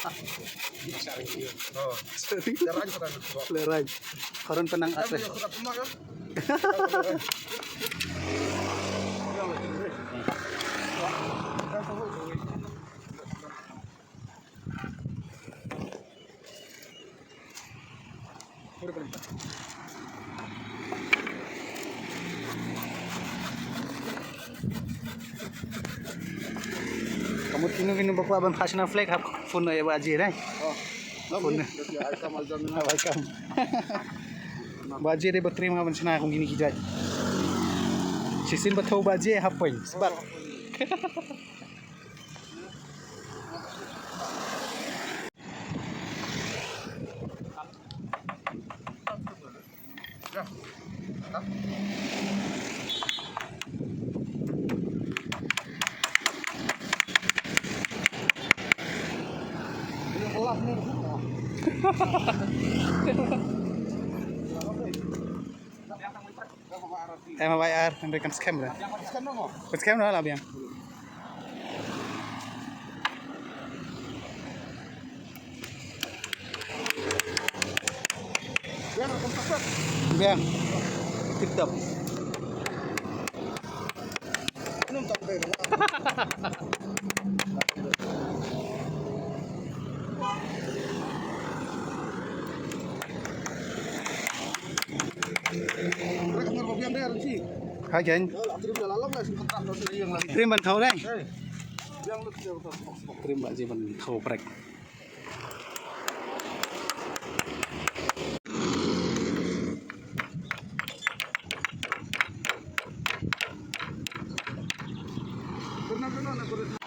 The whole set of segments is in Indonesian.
Oh. Sorry. Jarang sudah. Leraj. Karon pa ng ate. Sudah pumak ya. Kamu kinu ba abang kasi na flag hap phone na baji na. Oh. Phone na. Jadi air mal jamin. Welcome. Baji re batri mga ban sina akong ginikijay. Sisin ba thaw baji hapoy. Sabat. Ya. Ini kelas nih. Mabayar memberikan scam dah. Sekarang mau. Scam dah lah biang. Biar kompak. Biang. Tidap. Minum tak boleh. Mereka mau biang dia sih. Hajan. Akhirnya udah lalang lah sebentar dari yang lain. Trim ban thaw dai. Biang lu dia. Trim baji ban thaw prek. Pernah nak boleh.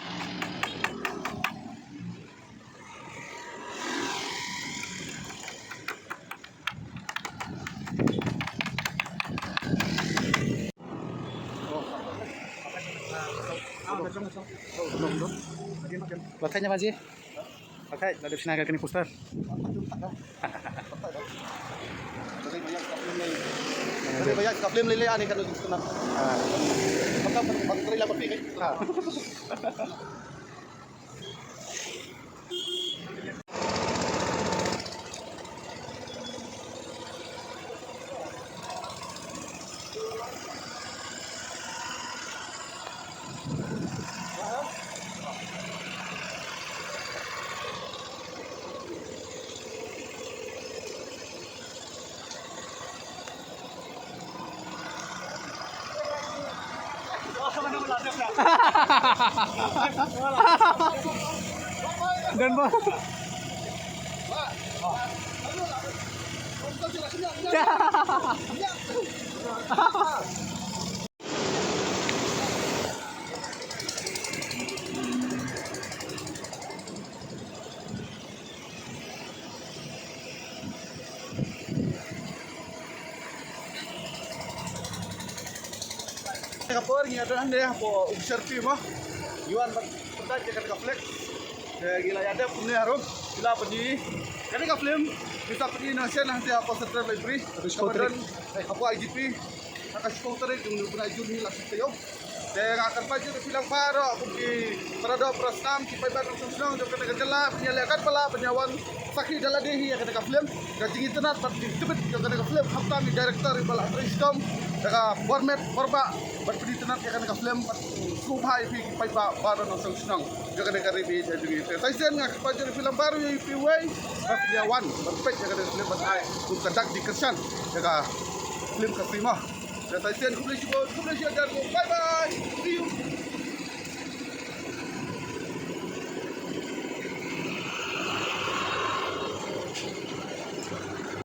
Latanya baji. Pakai ladap sinaga kini poster. Dari banyak kaplim lele ani kan untuk senang. Maka bakteri lapar pikir. Dan bos. Kapor ni ada anda po observe mo. Yuan pertanyaan kata kaplet. Gila ada punya harum. Gila pergi. Kata kaplim bisa pergi nasian nanti apa setelah library. Kemudian apa IGP. Akan skuter itu menurut Juni langsung tayo. Dan akan paju bilang baru aku pergi perada prastam kipai baru senang jauh kata gejala penyalakan pala penyawan sakit dalam dehi kata kaplim. Gajing internet tapi tebet kata kaplim. Hafta ni director ibal Atriscom. Daga format korba berpeditenat ya kan ka film subhai pi pai ba baru no senang jaga negara ribi jadi gitu taisen ngak pajar film baru ya pi way berpediawan berpet jaga film batai untuk kedak di kersan jaga film ke prima dan taisen kulis ada